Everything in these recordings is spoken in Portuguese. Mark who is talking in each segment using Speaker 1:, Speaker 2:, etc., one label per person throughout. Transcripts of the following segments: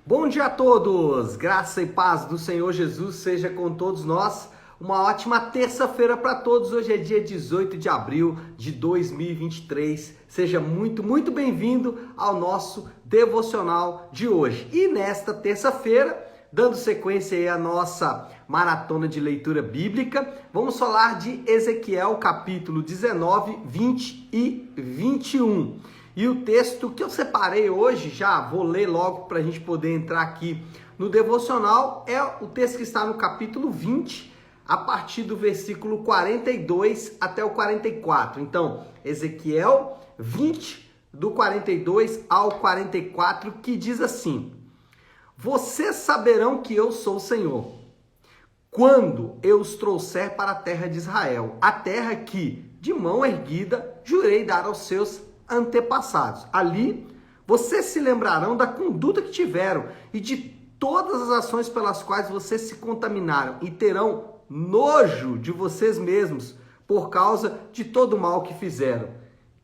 Speaker 1: Bom dia a todos, graça e paz do Senhor Jesus seja com todos nós. Uma ótima terça-feira para todos. Hoje é dia 18 de abril de 2023. Seja muito bem-vindo ao nosso devocional de hoje. E nesta terça-feira, dando sequência aí à nossa maratona de leitura bíblica, vamos falar de Ezequiel capítulo 19, 20 e 21. E o texto que eu separei hoje, já vou ler logo para a gente poder entrar aqui no devocional, é o texto que está no capítulo 20, a partir do versículo 42 até o 44. Então, Ezequiel 20, do 42 ao 44, que diz assim: Vocês saberão que eu sou o Senhor, quando eu os trouxer para a terra de Israel, a terra que, de mão erguida, jurei dar aos seus antepassados. Ali, vocês se lembrarão da conduta que tiveram e de todas as ações pelas quais vocês se contaminaram e terão nojo de vocês mesmos por causa de todo o mal que fizeram.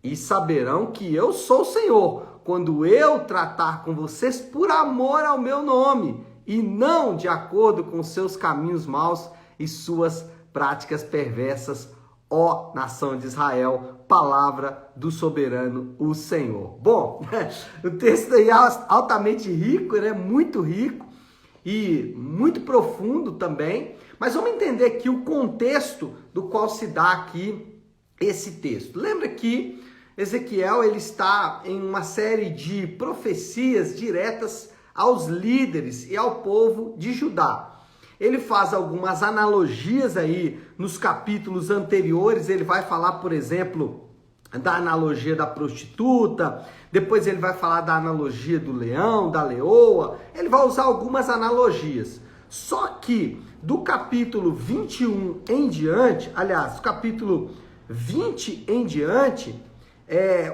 Speaker 1: E saberão que eu sou o Senhor, quando eu tratar com vocês por amor ao meu nome e não de acordo com seus caminhos maus e suas práticas perversas, ó nação de Israel, palavra do soberano, o Senhor. Bom, o texto aí é altamente rico, né? Muito rico e muito profundo também, mas vamos entender aqui o contexto do qual se dá aqui esse texto. Lembra que Ezequiel ele está em uma série de profecias diretas aos líderes e ao povo de Judá. Ele faz algumas analogias aí nos capítulos anteriores. Ele vai falar, por exemplo, da analogia da prostituta, depois ele vai falar da analogia do leão, da leoa. Ele vai usar algumas analogias. Só que do capítulo 21 em diante, aliás, do capítulo 20 em diante,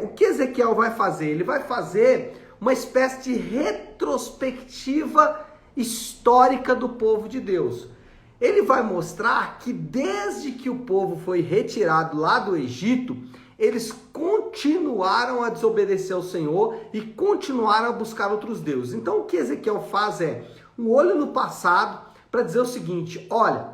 Speaker 1: o que Ezequiel vai fazer? Ele vai fazer uma espécie de retrospectiva histórica do povo de Deus. Ele vai mostrar que desde que o povo foi retirado lá do Egito, eles continuaram a desobedecer ao Senhor e continuaram a buscar outros deuses. Então o que Ezequiel faz é um olho no passado para dizer o seguinte: olha,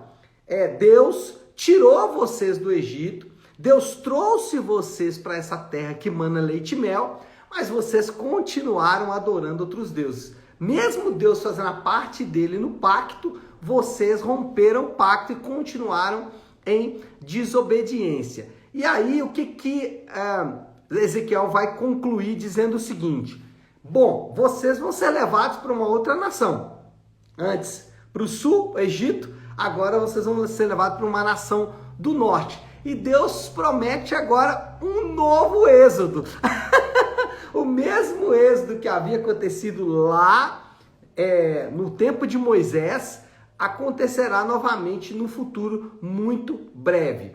Speaker 1: Deus tirou vocês do Egito, Deus trouxe vocês para essa terra que mana leite e mel, mas vocês continuaram adorando outros deuses. Mesmo Deus fazendo a parte dele no pacto, vocês romperam o pacto e continuaram em desobediência. E aí o que Ezequiel vai concluir dizendo o seguinte: bom, vocês vão ser levados para uma outra nação. Antes para o sul, o Egito, agora vocês vão ser levados para uma nação do norte. E Deus promete agora um novo êxodo. O mesmo êxodo que havia acontecido lá no tempo de Moisés acontecerá novamente no futuro muito breve.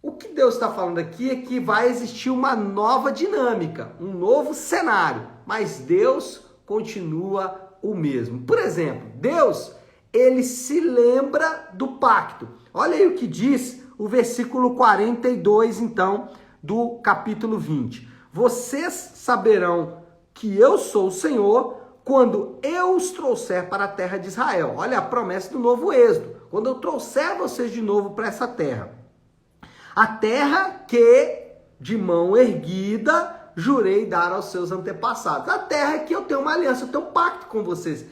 Speaker 1: O que Deus está falando aqui é que vai existir uma nova dinâmica, um novo cenário, mas Deus continua o mesmo. Por exemplo, Deus, ele se lembra do pacto. Olha aí o que diz o versículo 42, então, do capítulo 20. Vocês saberão que eu sou o Senhor quando eu os trouxer para a terra de Israel. Olha a promessa do novo êxodo. Quando eu trouxer vocês de novo para essa terra. A terra que, de mão erguida, jurei dar aos seus antepassados. A terra que eu tenho uma aliança, eu tenho um pacto com vocês.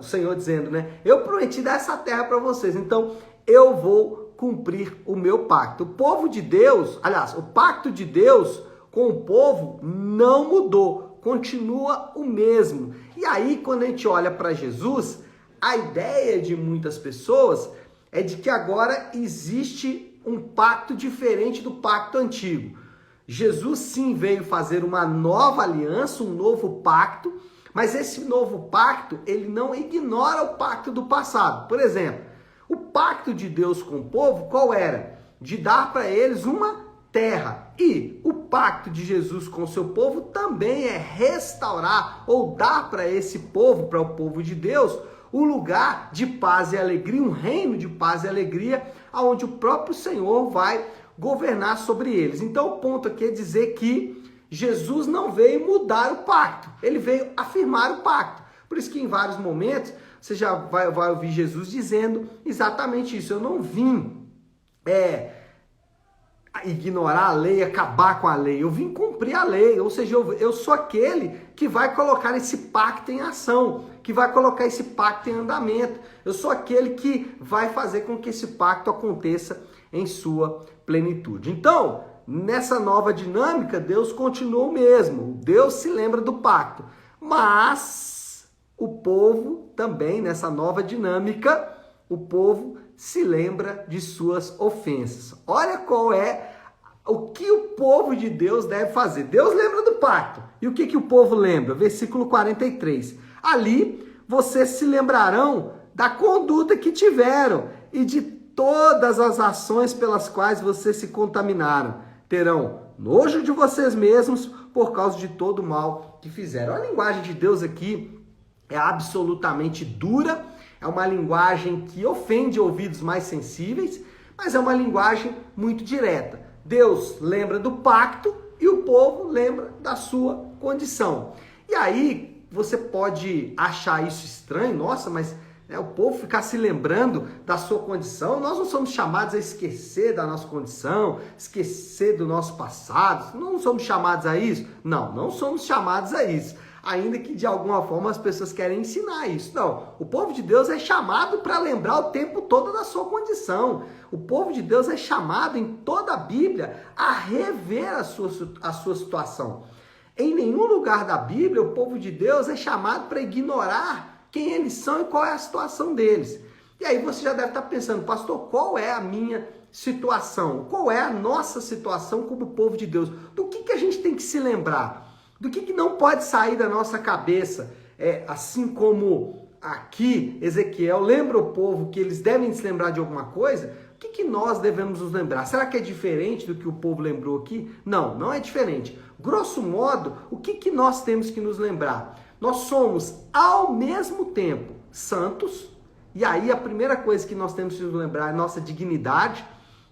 Speaker 1: O Senhor dizendo, né? Eu prometi dar essa terra para vocês. Então, eu vou cumprir o meu pacto. O povo de Deus, aliás, o pacto de Deus com o povo não mudou, continua o mesmo. E aí, quando a gente olha para Jesus, a ideia de muitas pessoas é de que agora existe um pacto diferente do pacto antigo. Jesus sim veio fazer uma nova aliança, um novo pacto, mas esse novo pacto, ele não ignora o pacto do passado. Por exemplo, o pacto de Deus com o povo, qual era? De dar para eles uma terra. E o pacto de Jesus com o seu povo também é restaurar ou dar para esse povo, para o povo de Deus, um lugar de paz e alegria, um reino de paz e alegria, onde o próprio Senhor vai governar sobre eles. Então o ponto aqui é dizer que Jesus não veio mudar o pacto, ele veio afirmar o pacto. Por isso que em vários momentos você já vai ouvir Jesus dizendo exatamente isso. Eu não vim ignorar a lei, acabar com a lei. Eu vim cumprir a lei. Ou seja, eu sou aquele que vai colocar esse pacto em ação, que vai colocar esse pacto em andamento. Eu sou aquele que vai fazer com que esse pacto aconteça em sua plenitude. Então, nessa nova dinâmica, Deus continua o mesmo. Deus se lembra do pacto. Mas o povo também, nessa nova dinâmica, o povo se lembra de suas ofensas. Olha qual é o que o povo de Deus deve fazer. Deus lembra do pacto. E o que o povo lembra? Versículo 43. Ali vocês se lembrarão da conduta que tiveram e de todas as ações pelas quais vocês se contaminaram. Terão nojo de vocês mesmos por causa de todo o mal que fizeram. A linguagem de Deus aqui é absolutamente dura. É uma linguagem que ofende ouvidos mais sensíveis, mas é uma linguagem muito direta. Deus lembra do pacto e o povo lembra da sua condição. E aí você pode achar isso estranho, nossa, mas o povo ficar se lembrando da sua condição. Nós não somos chamados a esquecer da nossa condição, esquecer do nosso passado. Não somos chamados a isso? Não, não somos chamados a isso. Ainda que de alguma forma as pessoas querem ensinar isso. Não, o povo de Deus é chamado para lembrar o tempo todo da sua condição. O povo de Deus é chamado em toda a Bíblia a rever a sua situação. Em nenhum lugar da Bíblia o povo de Deus é chamado para ignorar quem eles são e qual é a situação deles. E aí você já deve estar pensando, pastor, qual é a minha situação? Qual é a nossa situação como povo de Deus? Do que a gente tem que se lembrar? Do que não pode sair da nossa cabeça, assim como aqui Ezequiel lembra o povo que eles devem se lembrar de alguma coisa, o que nós devemos nos lembrar? Será que é diferente do que o povo lembrou aqui? Não, não é diferente. Grosso modo, o que nós temos que nos lembrar? Nós somos, ao mesmo tempo, santos, e aí a primeira coisa que nós temos que nos lembrar é nossa dignidade.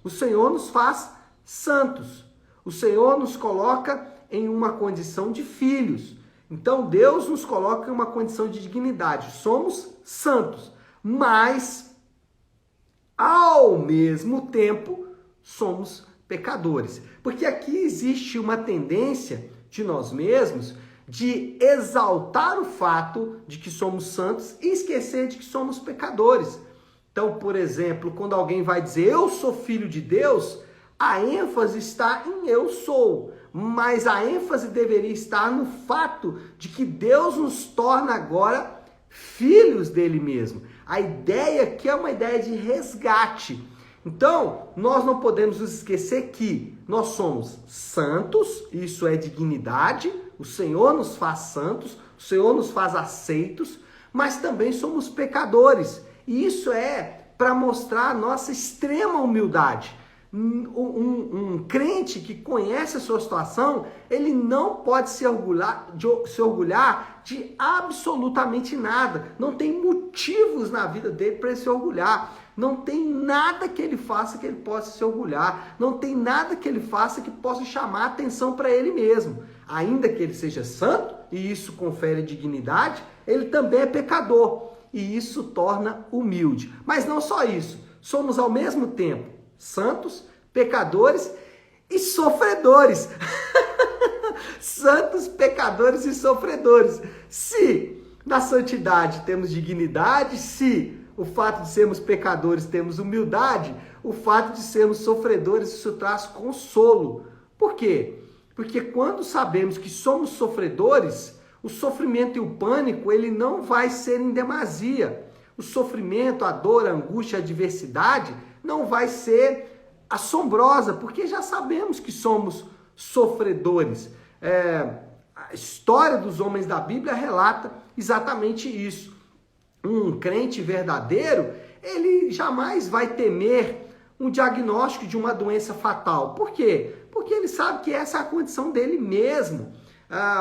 Speaker 1: O Senhor nos faz santos. O Senhor nos coloca em uma condição de filhos. Então Deus nos coloca em uma condição de dignidade. Somos santos, mas ao mesmo tempo somos pecadores. Porque aqui existe uma tendência de nós mesmos de exaltar o fato de que somos santos e esquecer de que somos pecadores. Então, por exemplo, quando alguém vai dizer eu sou filho de Deus, a ênfase está em eu sou. Mas a ênfase deveria estar no fato de que Deus nos torna agora filhos dele mesmo. A ideia aqui é uma ideia de resgate. Então, nós não podemos nos esquecer que nós somos santos, isso é dignidade, o Senhor nos faz santos, o Senhor nos faz aceitos, mas também somos pecadores. E isso é para mostrar a nossa extrema humildade. Um crente que conhece a sua situação, ele não pode se orgulhar de absolutamente nada. Não tem motivos na vida dele para ele se orgulhar. Não tem nada que ele faça que ele possa se orgulhar. Não tem nada que ele faça que possa chamar atenção para ele mesmo. Ainda que ele seja santo, e isso confere dignidade, ele também é pecador. E isso torna humilde. Mas não só isso. Somos ao mesmo tempo santos, pecadores e sofredores. Santos, pecadores e sofredores. Se na santidade temos dignidade, se o fato de sermos pecadores temos humildade, o fato de sermos sofredores, isso traz consolo. Por quê? Porque quando sabemos que somos sofredores, o sofrimento e o pânico, ele não vai ser em demasia. O sofrimento, a dor, a angústia, a adversidade não vai ser assombrosa, porque já sabemos que somos sofredores. A história dos homens da Bíblia relata exatamente isso. Um crente verdadeiro, ele jamais vai temer um diagnóstico de uma doença fatal. Por quê? Porque ele sabe que essa é a condição dele mesmo.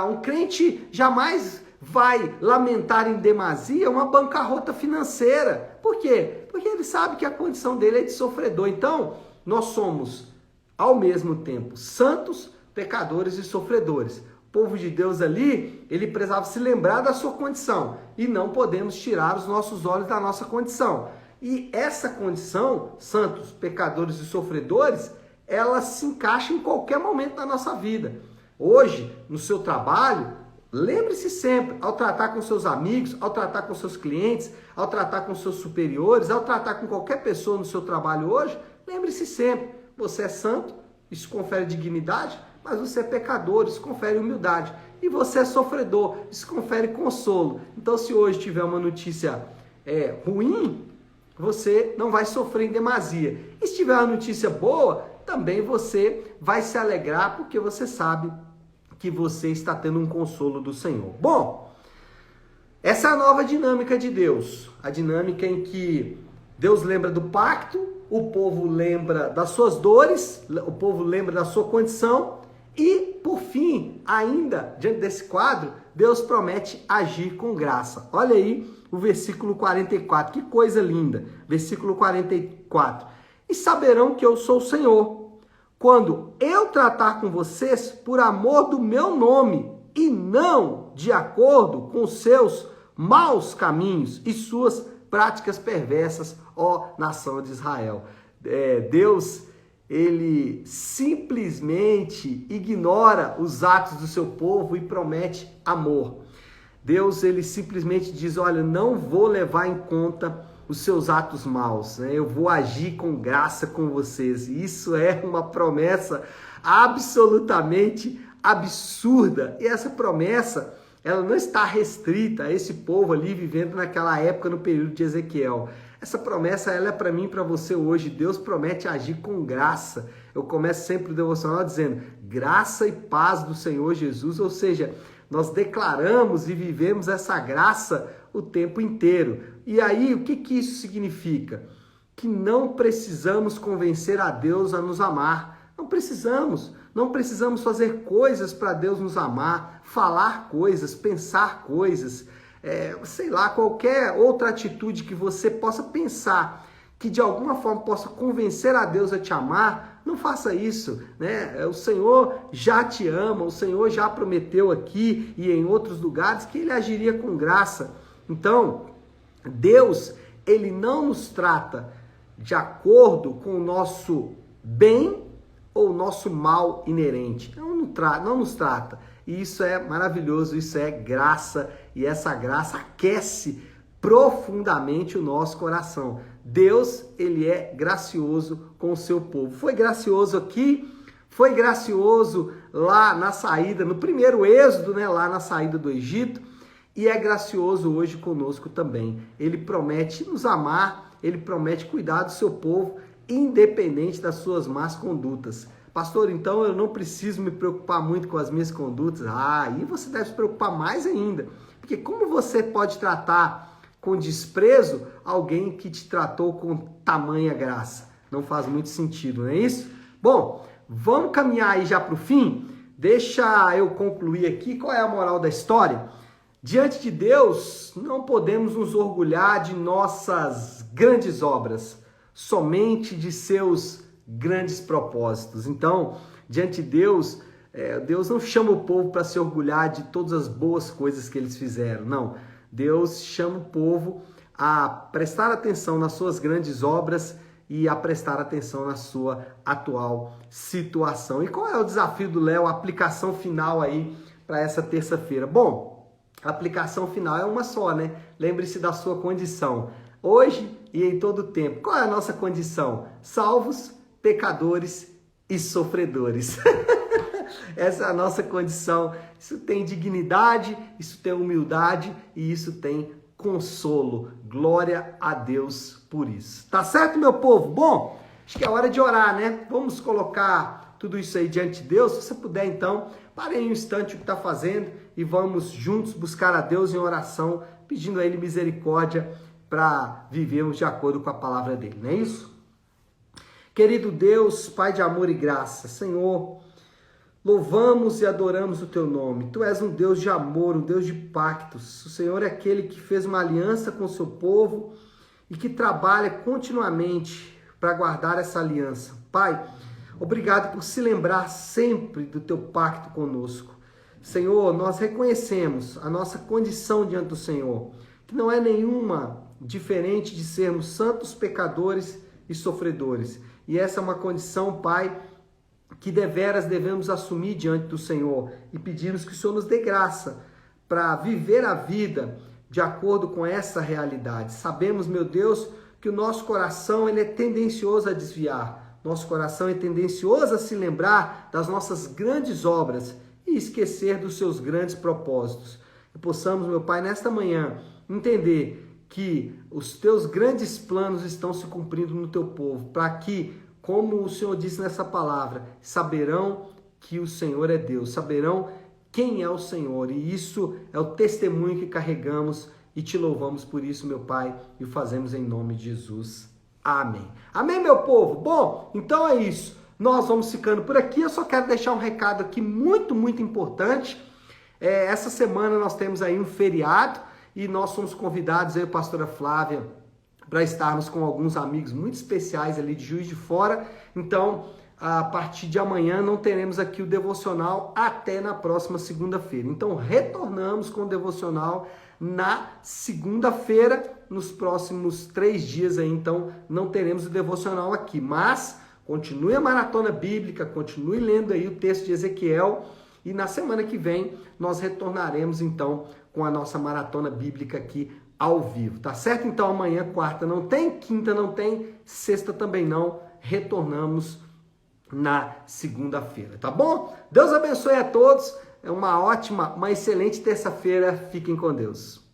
Speaker 1: Um crente jamais vai lamentar em demasia uma bancarrota financeira. Por quê? Porque ele sabe que a condição dele é de sofredor. Então, nós somos, ao mesmo tempo, santos, pecadores e sofredores. O povo de Deus ali, ele precisava se lembrar da sua condição. E não podemos tirar os nossos olhos da nossa condição. E essa condição, santos, pecadores e sofredores, ela se encaixa em qualquer momento da nossa vida. Hoje, no seu trabalho, lembre-se sempre, ao tratar com seus amigos, ao tratar com seus clientes, ao tratar com seus superiores, ao tratar com qualquer pessoa no seu trabalho hoje, lembre-se sempre, você é santo, isso confere dignidade, mas você é pecador, isso confere humildade. E você é sofredor, isso confere consolo. Então, se hoje tiver uma notícia ruim, você não vai sofrer em demasia. E se tiver uma notícia boa, também você vai se alegrar, porque você sabe que você está tendo um consolo do Senhor. Bom, essa é a nova dinâmica de Deus. A dinâmica em que Deus lembra do pacto, o povo lembra das suas dores, o povo lembra da sua condição e, por fim, ainda, diante desse quadro, Deus promete agir com graça. Olha aí o versículo 44, que coisa linda. Versículo 44. E saberão que eu sou o Senhor, quando eu tratar com vocês por amor do meu nome e não de acordo com seus maus caminhos e suas práticas perversas, ó nação de Israel. Deus, ele simplesmente ignora os atos do seu povo e promete amor. Deus, ele simplesmente diz, olha, não vou levar em conta os seus atos maus, né? Eu vou agir com graça com vocês. Isso é uma promessa absolutamente absurda. E essa promessa, ela não está restrita a esse povo ali vivendo naquela época, no período de Ezequiel. Essa promessa, ela é para mim e para você hoje. Deus promete agir com graça. Eu começo sempre o devocional dizendo, graça e paz do Senhor Jesus, ou seja, nós declaramos e vivemos essa graça o tempo inteiro. E aí, o que isso significa? Que não precisamos convencer a Deus a nos amar. Não precisamos fazer coisas para Deus nos amar, falar coisas, pensar coisas, sei lá, qualquer outra atitude que você possa pensar, que de alguma forma possa convencer a Deus a te amar. Não faça isso, né? O Senhor já te ama, o Senhor já prometeu aqui e em outros lugares que Ele agiria com graça. Então, Deus, Ele não nos trata de acordo com o nosso bem ou o nosso mal inerente. Não nos trata. E isso é maravilhoso, isso é graça, e essa graça aquece profundamente o nosso coração. Deus, ele é gracioso com o seu povo. Foi gracioso aqui, foi gracioso lá na saída, no primeiro êxodo, né, lá na saída do Egito, e é gracioso hoje conosco também. Ele promete nos amar, ele promete cuidar do seu povo, independente das suas más condutas. Pastor, então eu não preciso me preocupar muito com as minhas condutas? Aí você deve se preocupar mais ainda. Porque como você pode tratar com desprezo alguém que te tratou com tamanha graça? Não faz muito sentido, não é isso? Bom, vamos caminhar aí já para o fim? Deixa eu concluir aqui. Qual é a moral da história? Diante de Deus, não podemos nos orgulhar de nossas grandes obras, somente de seus grandes propósitos. Então, diante de Deus, Deus não chama o povo para se orgulhar de todas as boas coisas que eles fizeram, não. Deus chama o povo a prestar atenção nas suas grandes obras e a prestar atenção na sua atual situação. E qual é o desafio do Léo, a aplicação final aí para essa terça-feira? Bom, a aplicação final é uma só, né? Lembre-se da sua condição, hoje e em todo o tempo. Qual é a nossa condição? Salvos, pecadores e sofredores. Essa é a nossa condição. Isso tem dignidade, isso tem humildade e isso tem consolo. Glória a Deus por isso. Tá certo, meu povo? Bom, acho que é hora de orar, né? Vamos colocar tudo isso aí diante de Deus. Se você puder, então, pare aí um instante o que está fazendo e vamos juntos buscar a Deus em oração, pedindo a Ele misericórdia para vivermos de acordo com a palavra dele, não é isso? Querido Deus, Pai de amor e graça, Senhor, louvamos e adoramos o Teu nome. Tu és um Deus de amor, um Deus de pactos. O Senhor é aquele que fez uma aliança com o seu povo e que trabalha continuamente para guardar essa aliança. Pai, obrigado por se lembrar sempre do Teu pacto conosco. Senhor, nós reconhecemos a nossa condição diante do Senhor, que não é nenhuma diferente de sermos santos pecadores e sofredores. E essa é uma condição, Pai, que deveras devemos assumir diante do Senhor e pedimos que o Senhor nos dê graça para viver a vida de acordo com essa realidade. Sabemos, meu Deus, que o nosso coração ele é tendencioso a desviar. Nosso coração é tendencioso a se lembrar das nossas grandes obras e esquecer dos seus grandes propósitos. Que possamos, meu Pai, nesta manhã entender que os teus grandes planos estão se cumprindo no teu povo, para que, como o Senhor disse nessa palavra, saberão que o Senhor é Deus, saberão quem é o Senhor, e isso é o testemunho que carregamos e te louvamos por isso, meu Pai, e o fazemos em nome de Jesus. Amém. Amém, meu povo? Bom, então é isso. Nós vamos ficando por aqui. Eu só quero deixar um recado aqui muito importante. Essa semana nós temos aí um feriado e nós somos convidados, eu e a pastora Flávia, para estarmos com alguns amigos muito especiais ali de Juiz de Fora. Então, a partir de amanhã não teremos aqui o devocional até na próxima segunda-feira. Então, retornamos com o devocional na segunda-feira, nos próximos 3 dias aí. Então, não teremos o devocional aqui, mas continue a maratona bíblica, continue lendo aí o texto de Ezequiel e na semana que vem nós retornaremos então com a nossa maratona bíblica aqui ao vivo, tá certo? Então amanhã, quarta não tem, quinta não tem, sexta também não, retornamos na segunda-feira, tá bom? Deus abençoe a todos, uma excelente terça-feira, fiquem com Deus.